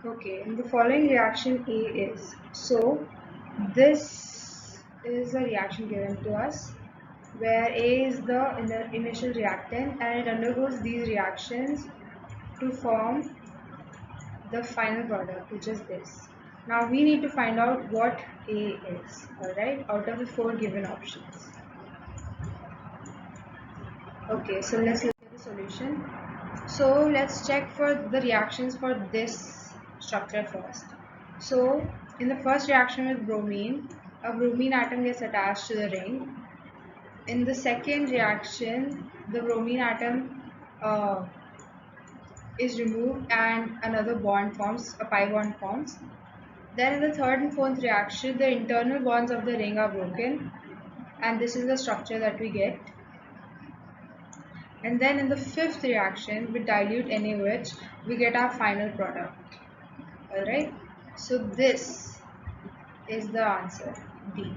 Okay, and the following reaction A is. So this is a reaction given to us where A is the initial reactant and it undergoes these reactions to form the final product, which is this. Now we need to find out what A is, alright, out of the 4 given options. Okay, so let's look at the solution. So let's check for the reactions for this structure first. So in the first reaction with bromine, a bromine atom gets attached to the ring. In the second reaction, the bromine atom is removed and another bond forms, a pi bond forms. Then in the third and fourth reaction, the internal bonds of the ring are broken, and this is the structure that we get. And then in the fifth reaction with dilute NaOH, we get our final product. Alright, so this is the answer, D.